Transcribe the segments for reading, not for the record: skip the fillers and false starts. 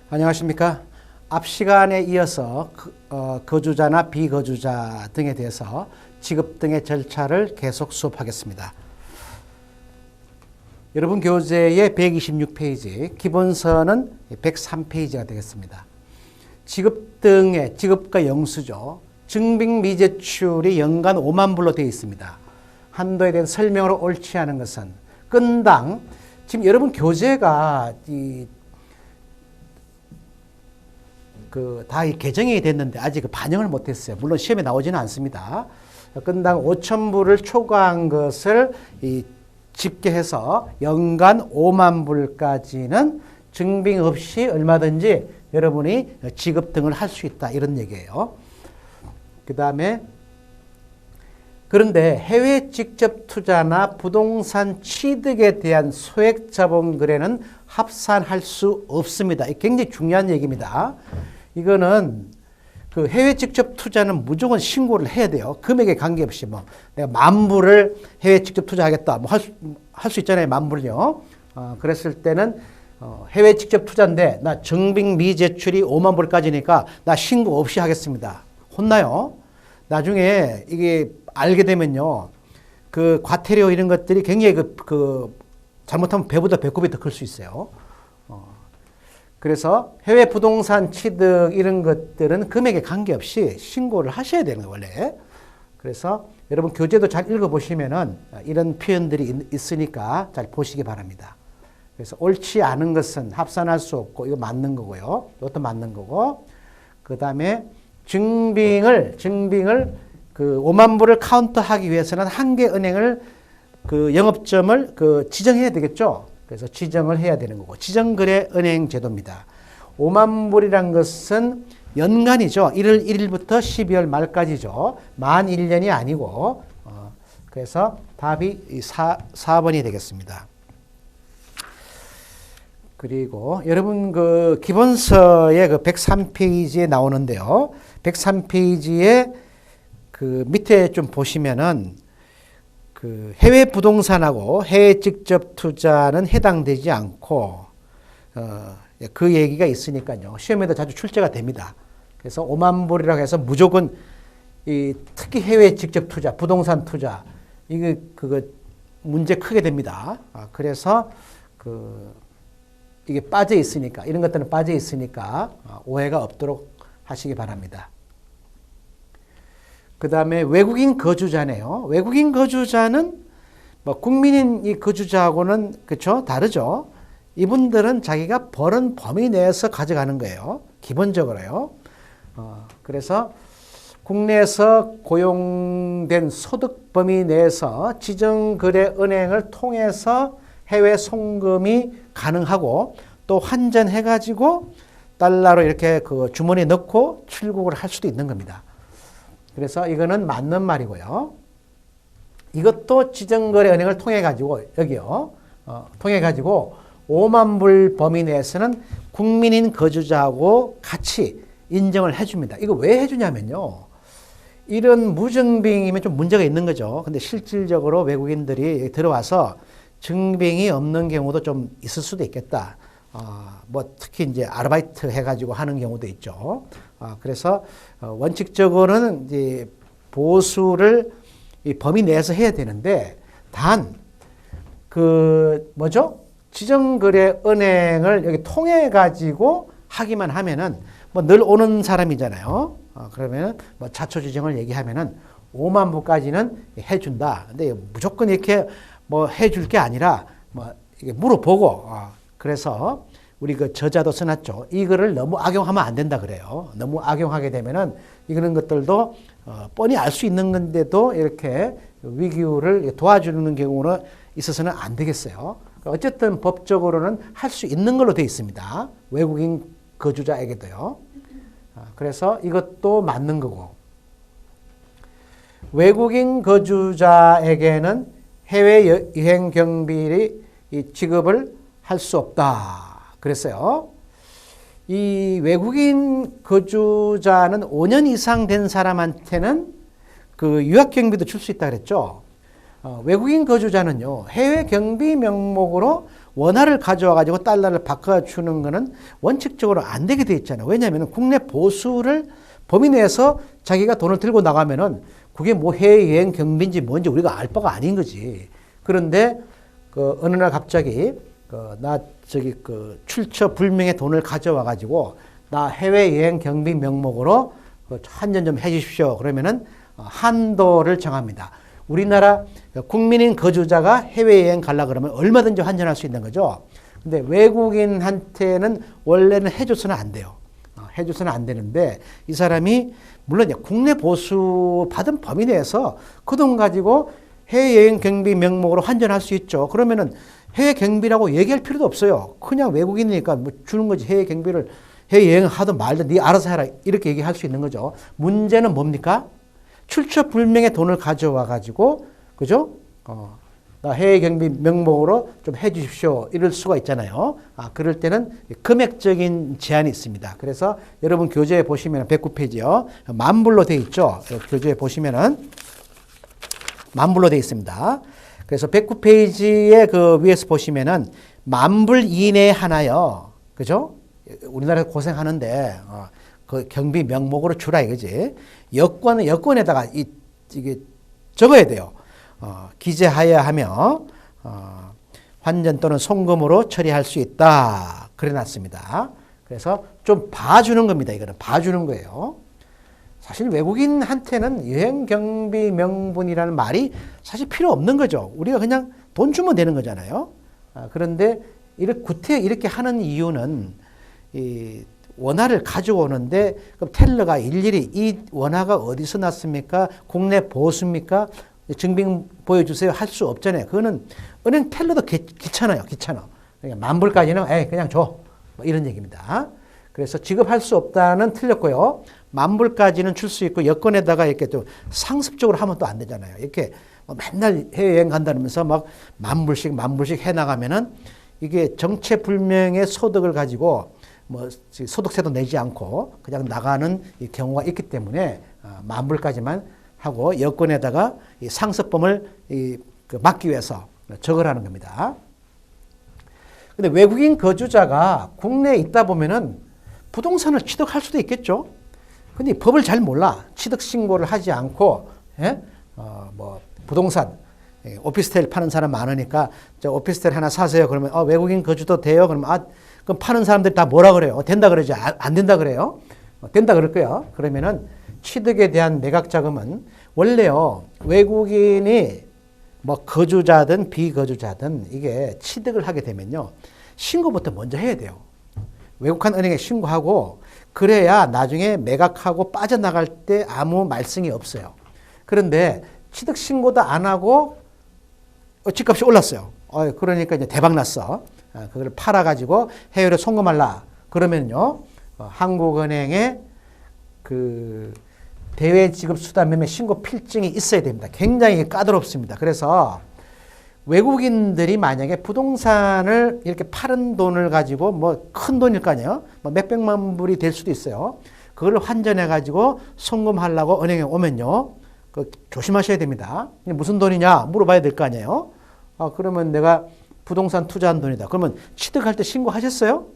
안녕하십니까. 앞 시간에 이어서 거주자나 비거주자 등에 대해서 지급 등의 절차를 계속 수업하겠습니다. 여러분 교재의 126페이지, 기본서는 103페이지가 되겠습니다. 지급 등의 지급과 영수죠. 증빙 미제출이 연간 5만 불로 되어 있습니다. 한도에 대한 설명으로 옳지 않은 것은 건당, 지금 여러분 교재가 다 개정이 됐는데 아직 반영을 못했어요. 물론 시험에 나오지는 않습니다. 건당 5천 불을 초과한 것을 집계해서 연간 5만 불까지는 증빙 없이 얼마든지 여러분이 지급 등을 할 수 있다, 이런 얘기예요. 그 다음에 그런데 해외 직접 투자나 부동산 취득에 대한 소액 자본 거래는 합산할 수 없습니다. 이게 굉장히 중요한 얘기입니다. 이거는 그 해외 직접 투자는 무조건 신고를 해야 돼요. 금액에 관계없이 내가 10,000불을 해외 직접 투자하겠다 할 수 있잖아요. 10,000불요. 그랬을 때는 해외 직접 투자인데 나 증빙 미제출이 5만 불까지니까 나 신고 없이 하겠습니다. 혼나요. 나중에 이게 알게 되면요, 그 과태료 이런 것들이 굉장히 잘못하면 배보다 배꼽이 더 클 수 있어요. 그래서 해외 부동산 취득 이런 것들은 금액에 관계없이 신고를 하셔야 되는 거예요, 원래. 그래서 여러분 교재도 잘 읽어보시면은 이런 표현들이 있으니까 잘 보시기 바랍니다. 그래서 옳지 않은 것은 합산할 수 없고, 이거 맞는 거고요. 이것도 맞는 거고. 그 다음에 증빙을 그 5만 불을 카운트하기 위해서는 한 개 은행을 그 영업점을 지정해야 되겠죠. 그래서 지정을 해야 되는 거고, 지정거래 은행 제도입니다. 5만 불이란 것은 연간이죠. 1월 1일부터 12월 말까지죠. 만 1년이 아니고, 그래서 답이 4번이 되겠습니다. 그리고 여러분 그 기본서의 그 103페이지에 나오는데요. 103페이지에 그 밑에 좀 보시면은 그 해외 부동산하고 해외 직접 투자는 해당되지 않고, 그 얘기가 있으니까요. 시험에도 자주 출제가 됩니다. 그래서 5만 불이라고 해서 무조건 특히 해외 직접 투자, 부동산 투자, 그거 문제 크게 됩니다. 그래서 이게 빠져 있으니까, 이런 것들은 빠져 있으니까 오해가 없도록 하시기 바랍니다. 그 다음에 외국인 거주자네요. 외국인 거주자는 국민인 이 거주자하고는 그렇죠, 다르죠. 이분들은 자기가 벌은 범위 내에서 가져가는 거예요. 기본적으로요. 그래서 국내에서 고용된 소득 범위 내에서 지정거래은행을 통해서 해외 송금이 가능하고, 또 환전해가지고 달러로 이렇게 그 주머니에 넣고 출국을 할 수도 있는 겁니다. 그래서 이거는 맞는 말이고요. 이것도 지정거래은행을 통해가지고, 여기요, 통해가지고 5만 불 범위 내에서는 국민인 거주자하고 같이 인정을 해줍니다. 이거 왜 해주냐면요, 이런 무증빙이면 좀 문제가 있는 거죠. 근데 실질적으로 외국인들이 들어와서 증빙이 없는 경우도 좀 있을 수도 있겠다. 특히 이제 아르바이트 해가지고 하는 경우도 있죠. 그래서 원칙적으로는 이제 보수를 이 범위 내에서 해야 되는데, 단 지정거래 은행을 여기 통해 가지고 하기만 하면은 늘 오는 사람이잖아요. 그러면 자초지정을 얘기하면은 5만 불까지는 해준다. 근데 무조건 이렇게 해줄 게 아니라 이게 물어보고, 그래서 우리 그 저자도 써놨죠. 이거를 너무 악용하면 안 된다 그래요. 너무 악용하게 되면은 이런 것들도 뻔히 알 수 있는 건데도 이렇게 위기를 도와주는 경우는 있어서는 안 되겠어요. 어쨌든 법적으로는 할 수 있는 걸로 되어 있습니다. 외국인 거주자에게도요. 그래서 이것도 맞는 거고, 외국인 거주자에게는 해외여행 경비 지급을 할 수 없다 그랬어요. 이 외국인 거주자는 5년 이상 된 사람한테는 그 유학 경비도 줄 수 있다 그랬죠. 외국인 거주자는요, 해외 경비 명목으로 원화를 가져와 가지고 달러를 바꿔주는 거는 원칙적으로 안 되게 돼 있잖아요. 왜냐하면 국내 보수를 범위 내에서 자기가 돈을 들고 나가면은 그게 뭐 해외여행 경비인지 뭔지 우리가 알 바가 아닌 거지. 그런데 그 어느 날 갑자기 출처 불명의 돈을 가져와 가지고 나 해외여행 경비 명목으로 환전 좀 해주십시오. 그러면은 한도를 정합니다. 우리나라 국민인 거주자가 해외여행 가려고 그러면 얼마든지 환전할 수 있는 거죠. 근데 외국인한테는 원래는 해줘서는 안 돼요. 해줘서는 안 되는데 이 사람이 물론 국내 보수 받은 범위 내에서 그 돈 가지고 해외여행 경비 명목으로 환전할 수 있죠. 그러면은 해외 경비라고 얘기할 필요도 없어요. 그냥 외국인이니까 뭐 주는 거지. 해외 경비를 해외여행 하든 말든 네 알아서 해라. 이렇게 얘기할 수 있는 거죠. 문제는 뭡니까? 출처 불명의 돈을 가져와 가지고 그죠? 나 해외 경비 명목으로 좀 해 주십시오. 이럴 수가 있잖아요. 그럴 때는 금액적인 제한이 있습니다. 그래서 여러분 교재에 보시면 109페이지요. 만불로 되어 있죠. 교재에 보시면은 만불로 되어 있습니다. 그래서 109페이지에 그 위에서 보시면은 만불 이내에 하나요. 그죠? 우리나라 고생하는데 그 경비 명목으로 주라 이거지. 여권에다가 이게 적어야 돼요. 기재하여야 하며 환전 또는 송금으로 처리할 수 있다. 그래놨습니다. 그래서 좀 봐주는 겁니다. 이거는 봐주는 거예요. 사실 외국인한테는 여행 경비 명분이라는 말이 사실 필요 없는 거죠. 우리가 그냥 돈 주면 되는 거잖아요. 그런데 구태 이렇게 하는 이유는 이 원화를 가져오는데 그럼 텔러가 일일이 이 원화가 어디서 났습니까? 국내 보수입니까? 증빙 보여주세요. 할 수 없잖아요. 그거는 은행 텔러도 귀찮아요. 귀찮아. 그러니까 만불까지는 그냥 줘. 뭐 이런 얘기입니다. 그래서 지급할 수 없다는 틀렸고요. 만불까지는 줄 수 있고 여권에다가 이렇게 또 상습적으로 하면 또 안 되잖아요. 이렇게 맨날 해외여행 간다면서 막 만불씩 해나가면은 이게 정체불명의 소득을 가지고 뭐 소득세도 내지 않고 그냥 나가는 이 경우가 있기 때문에 만불까지만 하고 여권에다가 이 상습범을 막기 위해서 적으라는 겁니다. 근데 외국인 거주자가 국내에 있다 보면은 부동산을 취득할 수도 있겠죠. 근데 법을 잘 몰라. 취득 신고를 하지 않고 뭐 부동산 오피스텔 파는 사람 많으니까 저 오피스텔 하나 사세요. 그러면 외국인 거주도 돼요. 그러면 그럼 파는 사람들이 다 뭐라 그래요? 된다 그러지? 안 된다 그래요? 된다 그럴 거예요. 그러면은 취득에 대한 매각 자금은 원래요. 외국인이 뭐 거주자든 비거주자든 이게 취득을 하게 되면요. 신고부터 먼저 해야 돼요. 외국한 은행에 신고하고 그래야 나중에 매각하고 빠져나갈 때 아무 말썽이 없어요. 그런데 취득 신고도 안 하고 집값이 올랐어요. 그러니까 이제 대박 났어. 그걸 팔아가지고 해외로 송금하려 그러면요. 한국은행에 그 대외 지급 수단 매매 신고 필증이 있어야 됩니다. 굉장히 까다롭습니다. 그래서 외국인들이 만약에 부동산을 이렇게 파는 돈을 가지고 뭐 큰 돈일 거 아니에요. 뭐 몇백만 불이 될 수도 있어요. 그걸 환전해 가지고 송금하려고 은행에 오면요. 조심하셔야 됩니다. 무슨 돈이냐 물어봐야 될 거 아니에요. 그러면 내가 부동산 투자한 돈이다. 그러면 취득할 때 신고하셨어요?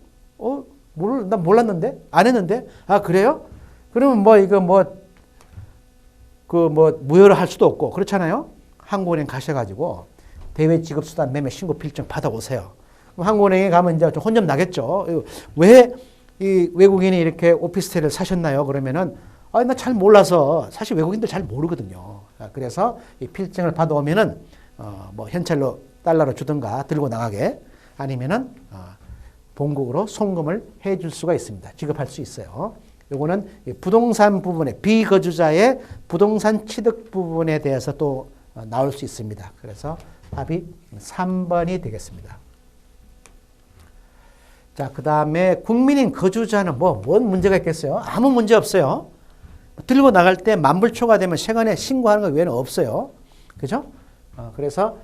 난 몰랐는데? 안 했는데? 그래요? 그러면 무효로 할 수도 없고, 그렇잖아요? 한국은행 가셔가지고, 대외 지급 수단 매매 신고 필증 받아오세요. 한국은행에 가면 이제 좀 혼좀 나겠죠? 왜 이 외국인이 이렇게 오피스텔을 사셨나요? 그러면은, 나 잘 몰라서, 사실 외국인들 잘 모르거든요. 그래서 이 필증을 받아오면은, 현찰로 달러로 주든가 들고 나가게 아니면은 본국으로 송금을 해줄 수가 있습니다. 지급할 수 있어요. 요거는 부동산 부분에 비거주자의 부동산 취득 부분에 대해서 또 나올 수 있습니다. 그래서 답이 3번이 되겠습니다. 자, 그 다음에 국민인 거주자는 뭔 문제가 있겠어요? 아무 문제 없어요. 들고 나갈 때 만불 초과되면 세관에 신고하는 것 외에는 없어요. 그죠? 그래서